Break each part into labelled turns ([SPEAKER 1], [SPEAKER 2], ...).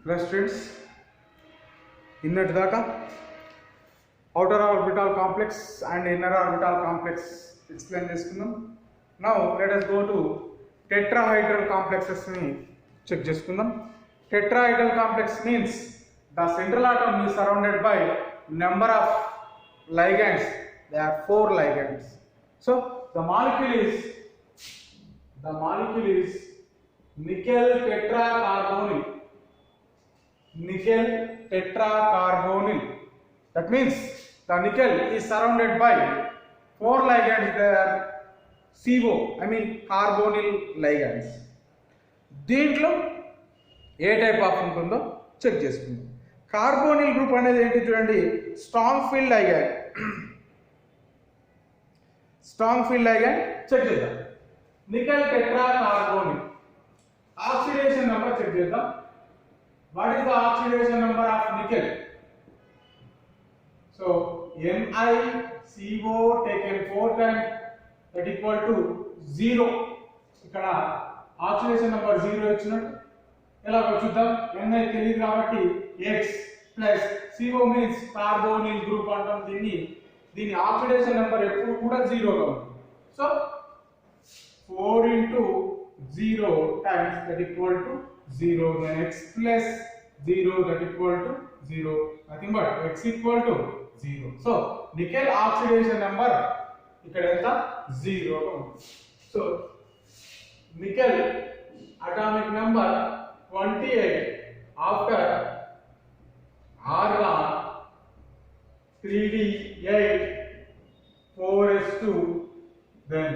[SPEAKER 1] Plus students, innatidaka outer orbital complex and inner orbital complex explain chesukundam. Now let us go to tetrahedral complexes ni check cheskundam. Tetrahedral complex means the central atom is surrounded by number of ligands. There are 4 ligands. So the molecule is nickel tetracarbonyl. Nickel tetracarbonyl. That means the nickel is surrounded by 4 ligands. They are CO, I mean carbonyl ligands. దీంట్లో ఏ type of ఉంటుందో check చేసుకుందాం. Carbonyl group అనేది ఏంటి చూడండి, strong field ligand. Strong field ligand check చేద్దాం. Nickel tetra carbonyl oxidation number check చేద్దాం. What is the oxidation number of nickel? So NiCO taken 4 times that equal to 0. ఇక్కడ oxidation number 0 ఇచ్చినట్టు ఎలాగో చూద్దాం. Ni తెలియదు కాబట్టి X plus CO means carbonyl group అంటాం. దీని ఆక్సిడేషన్ నెంబర్ ఎప్పుడు కూడా 0 గా ఉంటుంది. So 4 into 0 times that equal to 0. Then X plus 0 that equal to 0. Nothing but X equal to 0. So nickel oxidation number ఇక్కడ ఎంత 0 గా ఉంటుంది. So nickel atomic number 28 after argon 3d8 4s2 then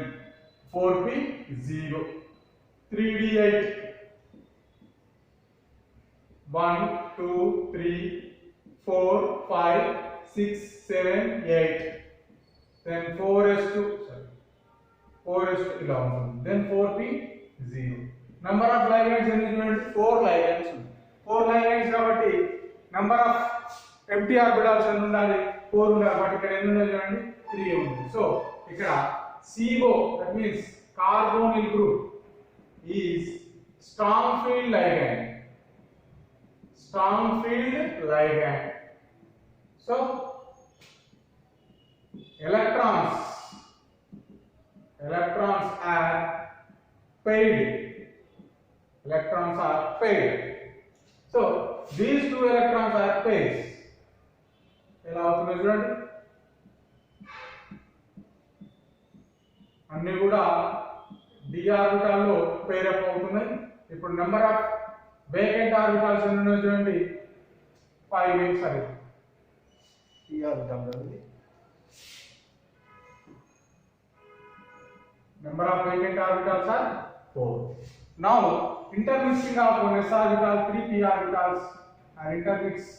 [SPEAKER 1] 4p0 3d8 1 2 3 4 5 6 7 8 then 4s2 ఇలా ఉంటుంది. then 4p0. number of ligands ఎన్ని చూడండి, 4 ligands ఉంది. 4 ligands కాబట్టి number of empty orbitals ఎన్ని ఉండాలి, 4 ఉండాలి. బట్ ఇక్కడ ఎన్ని ఉన్నాయి చూడండి, 3 ఉంది. సో ఇక్కడ CO that means carbonyl group is strong field ligand. Strong field ligand. So electrons are paired. Electrons are paired. So these 2 electrons are pairs. ఎలా అవుతుందో చూడండి, అన్ని కూడా d ఆర్బిటాల్లో పేర్ అప్ అవుతున్నాయి. ఇప్పుడు నెంబర్ ఆఫ్ వేకెంట్ ఆర్బిటాల్స్ ఎన్ని ఉన్నాయో చూడండి, 5 సరే ఈ ఆర్బిటాల్ ఉంది. number of vacant orbitals are 4. now intermixing of 1s orbital 3p orbitals are intermixed.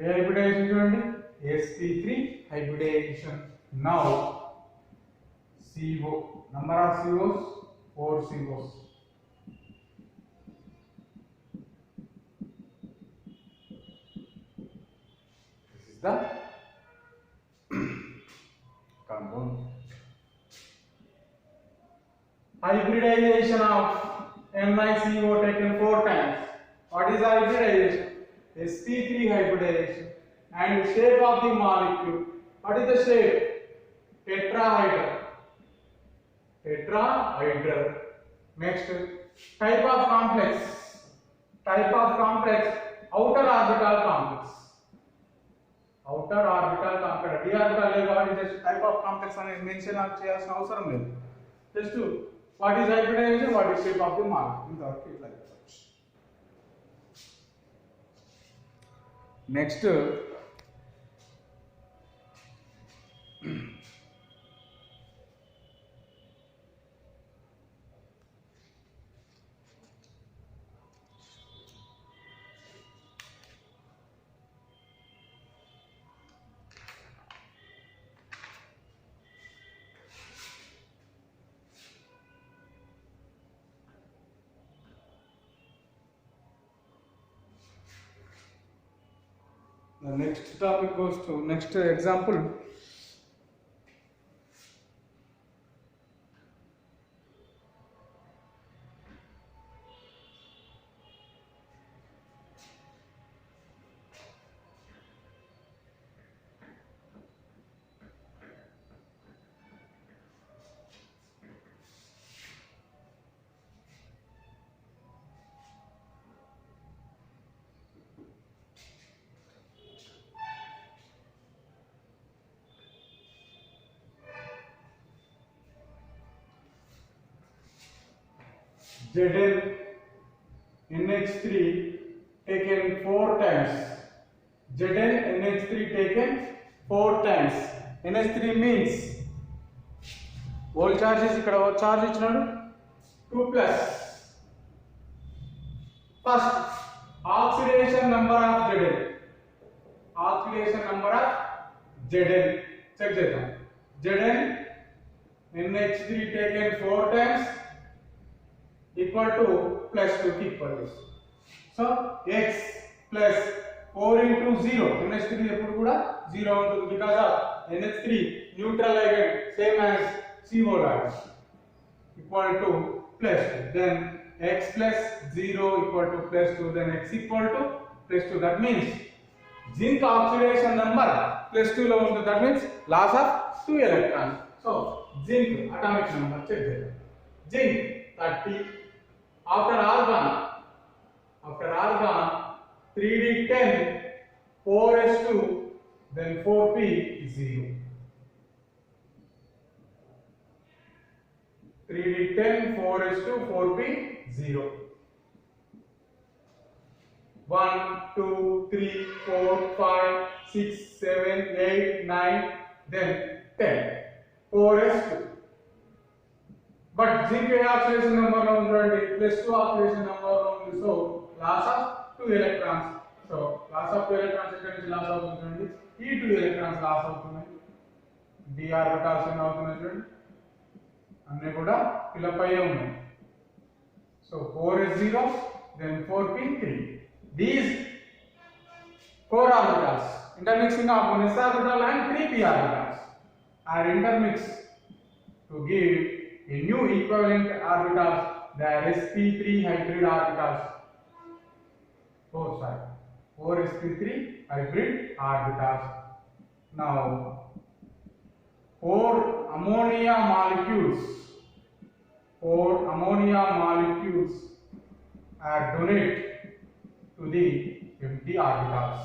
[SPEAKER 1] hybridization చూడండి, sp3 hybridization. now CO, number of COs 4 COs. this is the compound. hybridization of NiCO taken 4 times. what is hybridization? sp3 hybridization. and shape of the molecule, what is the shape? tetrahedral. next type of complex outer orbital complex. outer orbital complex d orbital లేదు కాబట్టి just type of complex అనేది mention చేయాల్సిన అవసరం లేదు. Just what is hybridisation, what is shape of the molecule, ఇంతవరకు ఇట్లా చెప్పచ్చు. Next the next topic goes to next example. Zn NH3 taken 4 times. Zn NH3 taken 4 times. NH3 means whole charge is ikkada charge ichinaru 2 plus. First, oxidation number of Zn. Oxidation number of Zn. Check chedam. Zn NH3 taken 4 times equal to plus 2 equal to. So x plus 4 into 0. NH3 epudu kuda 0 untundi because of NH3 neutral ligand same as CO ligand equal to plus 2. Then x plus 0 equal to plus 2. Then x equal to plus 2. That means zinc oxidation number plus 2 lo untundi. That means loss of 2 electrons. So zinc atomic number check chedam. Zinc 30. After argon 3d10 4s2 then 4p 0. 3d10 4s2 4p 0. 1 2 3 4 5 6 7 8 9 then 10 4s2. But zinc oxidation number lo undi plus 2 oxidation number lo undi. So loss of 2 electrons. So loss of 2 electrons ikkada nunchi loss avutundi. Ee 2 electrons loss avutunnayi. d orbitals enna avutunnayi chudandi. Anni kuda fill up ayye unnayi. So 4 is 0 then 4p 3. These 4 orbitals intermixing of 1s orbital and 3p orbitals are intermixed to give a new equivalent orbitals, the sp3 hybrid orbitals. 4 sp3 hybrid orbitals. Now 4 ammonia molecules are donate to the empty orbitals.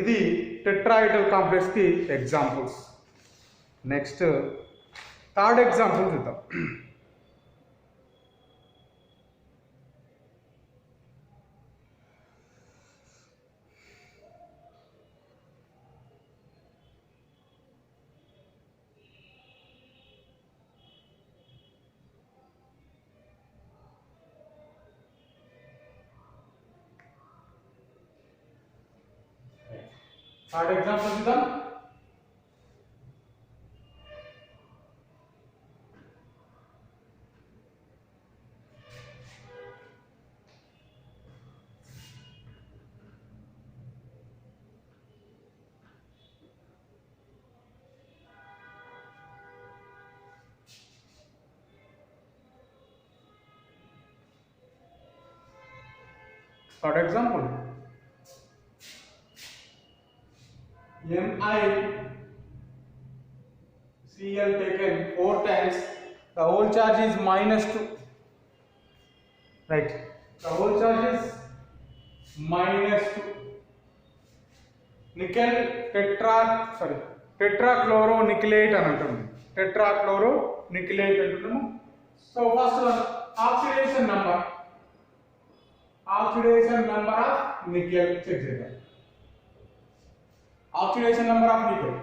[SPEAKER 1] ఇది tetrahedral complex కి examples. Next third example చూద్దాం. Third example చూద్దాం. Third example. NiCl taken 4 times, the whole charge is -2. Right, the whole charge is -2. Nickel tetrachloronickelate అని అంటాము. tetrachloronickelate అంటున్నాము. So first one, oxidation number of nickel check చేద్దాం. Oxidation number of nickel.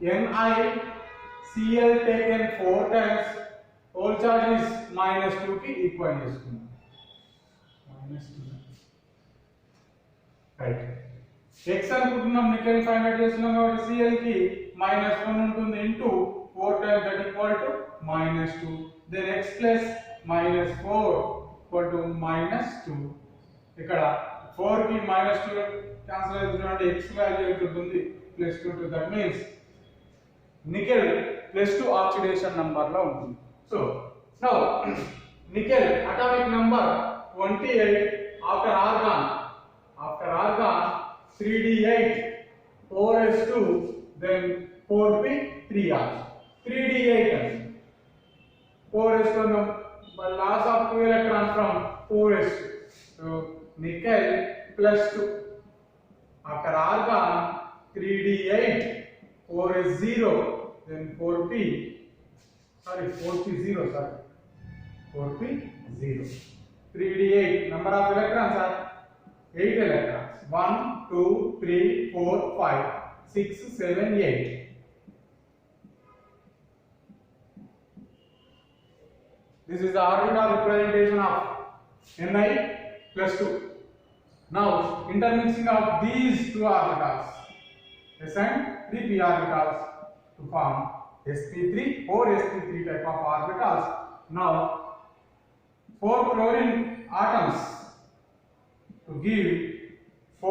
[SPEAKER 1] NiCl taken 4 times, whole charge is -2 ki equal చేసుకున్నాం. -2. Right. X అనుకుంటున్నాం, nickel find out చేస్తున్నాం కాబట్టి Cl కి -1 ఉంటుంది into 4 times that equal to -2. Then x plus -4 equal to -2. ఇక్కడ 4 కి -2 cancel అవుతుంది. X value ఉంటుంది +2. That means nickel +2 oxidation number లో ఉంటుంది. So now nickel atomic number 28 after argon 3d8 4s2 then 4p 3r 3d8 4s2 by loss of 2 electrons from 4s2. So nickel +2 after argon 3d8 4s0, then 4p, sorry 4p0, sorry 4p0. 3d8, number of electrons are 8 electrons. 1 2 3 4 5 6 7 8. This is the orbital representation of Ni plus 2. Now intermixing of these two orbitals, s and 3p orbitals, to form sp3, 4sp3 type of orbitals. Now 4 chlorine atoms to give 4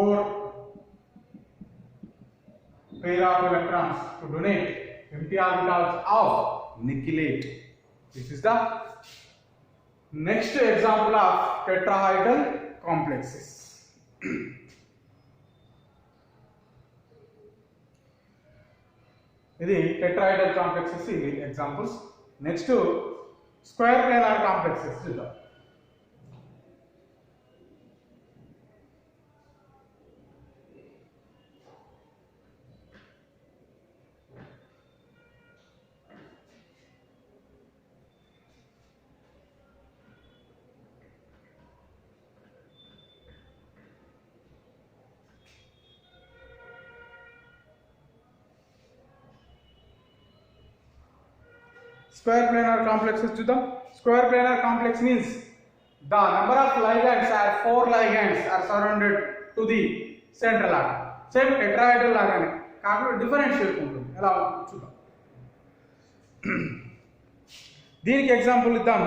[SPEAKER 1] pair of electrons to donate empty orbitals of nickelate. This is the next example of tetrahedral complexes. ఇది tetrahedral complexes examples. Next square planar complexes చూద్దాం. Square planar complexes చూద్దాం. Square planar complex means the number of ligands are 4 ligands are surrounded to the central atom. Same tetrahedral లాగానే కాకపోతే different shape ఉంటుంది. ఎలా చూద్దాం. దీనికి example ఇద్దాం.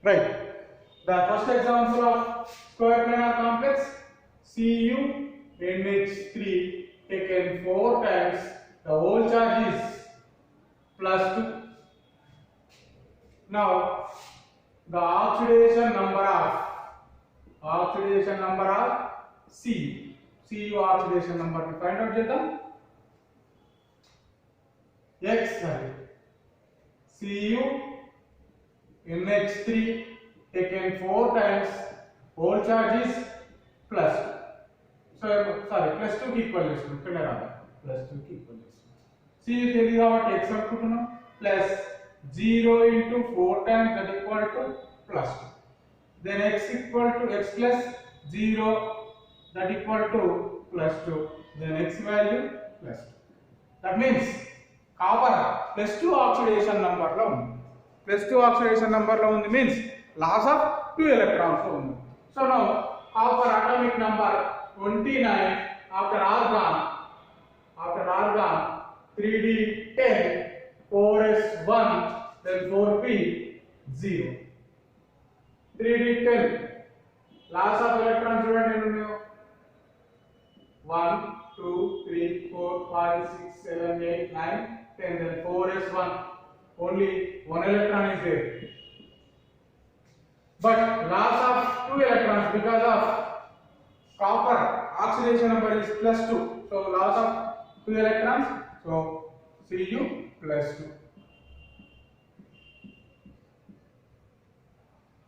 [SPEAKER 1] Right. The first example of square planar complex, CuNH3 taken 4 times, the whole charge is plus 2. Now the oxidation number of Cu oxidation number we find out చేద్దాం. CuNH3 taken 4 times, whole charge is plus 2. So sorry, plus 2 కి equal చేస్తున్నాం. ఇక్కడ రాదా plus 2 కి equal చేస్తున్నాం. C తెలియదు కాబట్టి x అనుకుంటున్నాం, plus 0 into 4 times that equal to plus 2. Then x equal to x plus 0 that equal to plus 2. Then x value plus 2. That means copper plus 2 oxidation number లో ఉంది. Plus 2 oxidation number lo undi means loss of 2 electrons lo undi. So now copper atomic number 29 after argon 3d10 4s1 then 4p0. 3d10 loss of electrons చూడండి ఎన్ని ఉన్నాయో 1 2 3 4 5 6 7 8 9 10 then 4s1 only 1 electron is there, but loss of 2 electrons because of copper oxidation number is plus 2, so loss of 2 electrons, so Cu plus 2.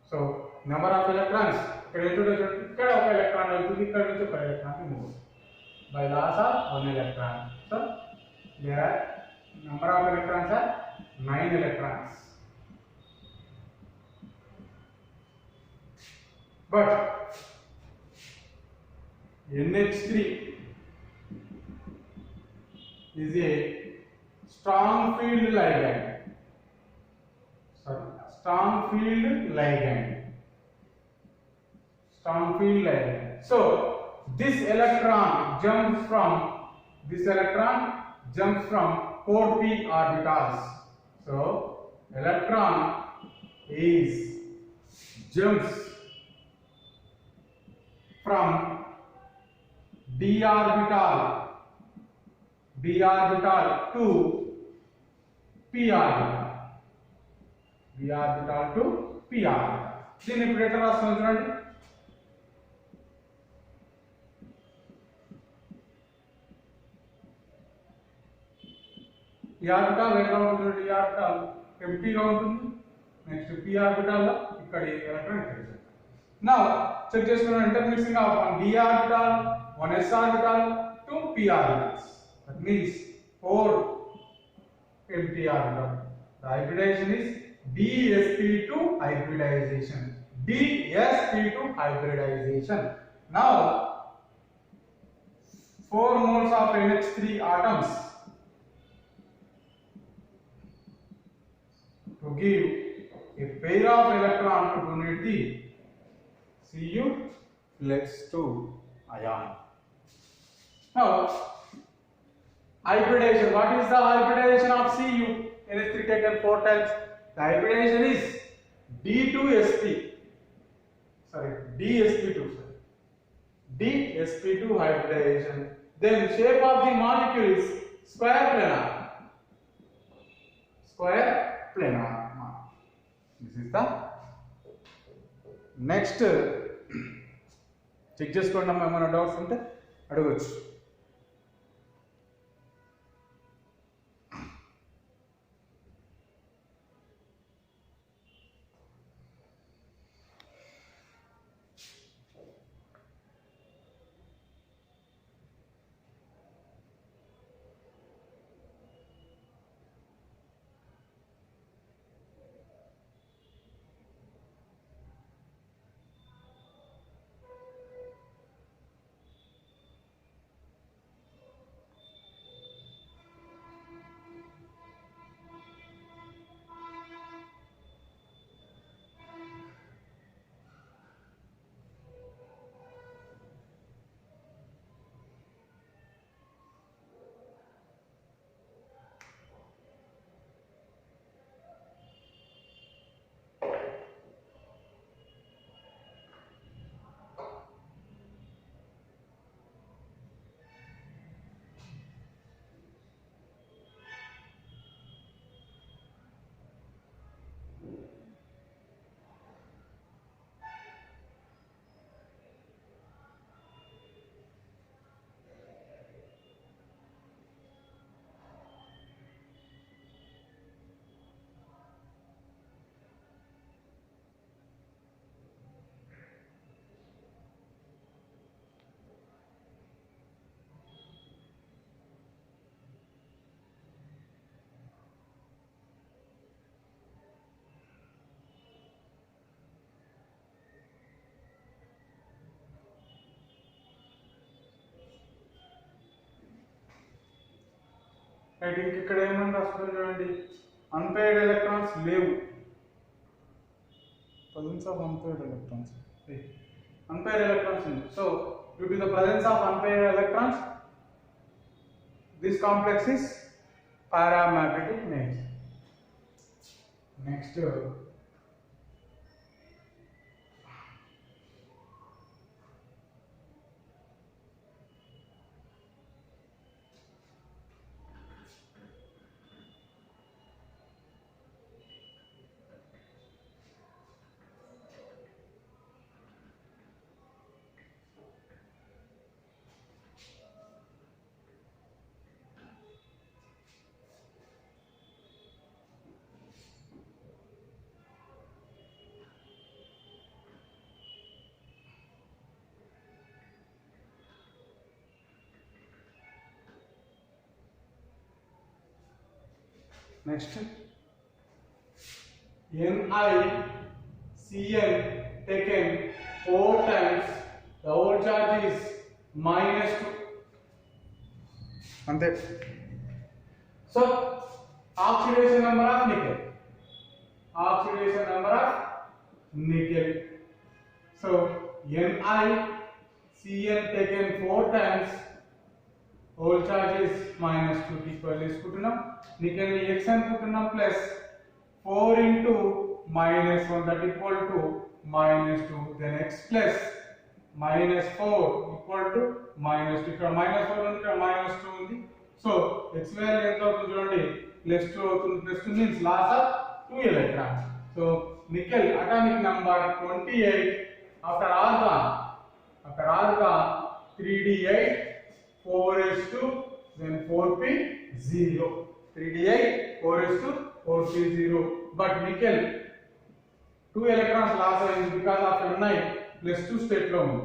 [SPEAKER 1] So number of electrons ఇక్కడ ఒక electron వెళ్తుంది, ఇక్కడ నుంచి ఒక electron move by loss of 1 electron. So there are number of electrons are 9 electrons, but NH3 is a strong field ligand. So this electron jumps from 4p orbitals. So electron is jumps from d orbital to p orbital, to p orbital. దీన్ని ఇప్పుడు ఎట్లా రాస్తున్నాం చూడండి. ఈ orbital ఎట్లా ఉంటుంది? ఈ orbital ఎంప్టీగా ఉంటుంది. నెక్స్ట్ p ఆర్బిటాల్ లో ఇక్కడ ఎలక్ట్రాన్ ఇక్కడ. నౌ చెక్ చేసుకున్నాం intermixing of one d orbital, one s orbital, two p orbitals. That means 4 empty orbital. The hybridization is dsp2 hybridization. dsp2 hybridization. Now 4 moles of NH3 atoms to give a pair of electron to donate the Cu plus 2 ion. Now hybridization. What is the hybridization of Cu? NH3 taken 4 times. The hybridization is D2sp. Sorry, dsp2. dsp2 hybridization. Then shape of the molecule is square planar. Square planar. This is the next. Check చేసుకోండి అమ్మా, ఏమైనా doubts ఉంటే అడగచ్చు. Right, ఇక్కడ ఏమని రాసుకుంటాం చూడండి. Unpaired electrons లేవు. presence of unpaired electrons. Unpaired electrons in. So due to the presence of unpaired electrons, this complex is paramagnetic nature. Next NiCN taken 4 times, the whole charge is -2. ante. So oxidation number of nickel. So NiCN taken 4 times, whole charge is -2 equal తీసుకుంటున్నాం. Nickel x అనుకుంటున్నాం plus 4 into -1 that equal to -2, then x plus -4 equal to -2. ఇక్కడ -4 ఉంది, ఇక్కడ -2 ఉంది. So x value ఎంత అవుతుంది చూడండి, +2 అవుతుంది. +2 means loss of 2 electrons. So nickel atomic number 28 after argon 3d8 4s2 then 4p0, 3d8 4s2 4p0. But nickel 2 electrons loss అయింది because of Ni +2 state లో ఉంది.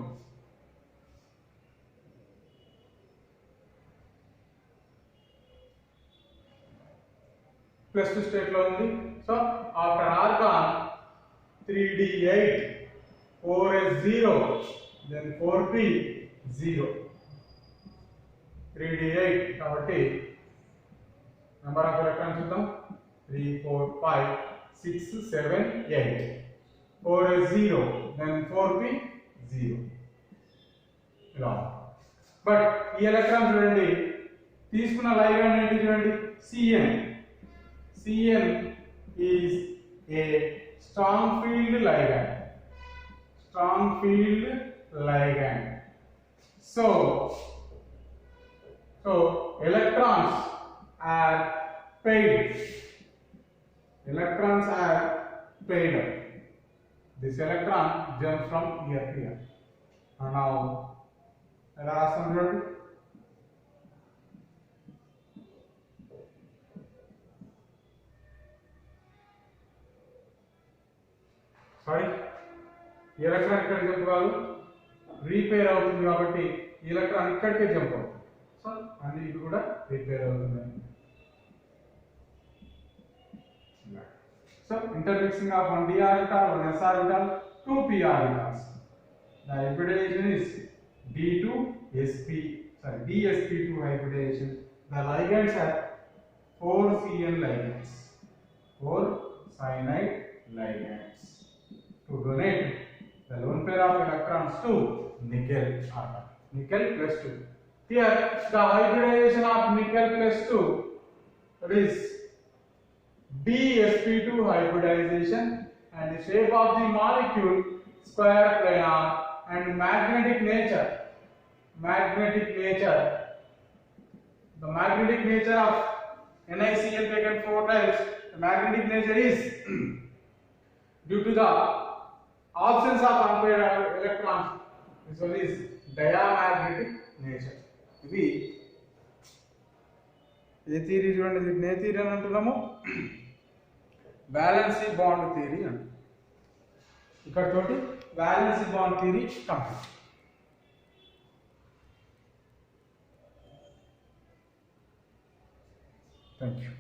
[SPEAKER 1] +2 state లో ఉంది. So after argon 3d8 4s0 then 4p0, 3d8 కాబట్టి number of electrons చూద్దాం. 3 4 5 6 7 8, 4s0 then 4p0 ఇలా. But ఈ electron చూడండి తీసుకున్న లైగాండ్ ఏంటి చూడండి, Cn. Cn is a strong field ligand. Strong field ligand. So electrons are paired. Electrons are paired up. This electron jumps from here to here. And now last one. Sorry, electron ikkada jump kaadu, repair avutundi kabatti electron ikkadike jump avutundi. So and idu kuda repair avutundi. So intermixing of 1d orbital, 1s orbital, 2p orbitals. The hybridization is dsp2 hybridization. The ligands are 4 Cn ligands, 4 cyanide ligands, to donate the lone pair of electrons to nickel atom. Nickel +2. Here the hybridization of nickel +2 is dsp2 hybridization, and the shape of the molecule square planar, and magnetic nature. The magnetic nature of NiCl taken 4 times. The magnetic nature is due to the absence of unpaired electrons. This one is diamagnetic nature. ఇది ఏ theory చూడండి, ఇది ఏ theory అని అంటున్నాము, valency bond theory అంట. ఇక్కడ తోటి valency bond theory complete. Thank you.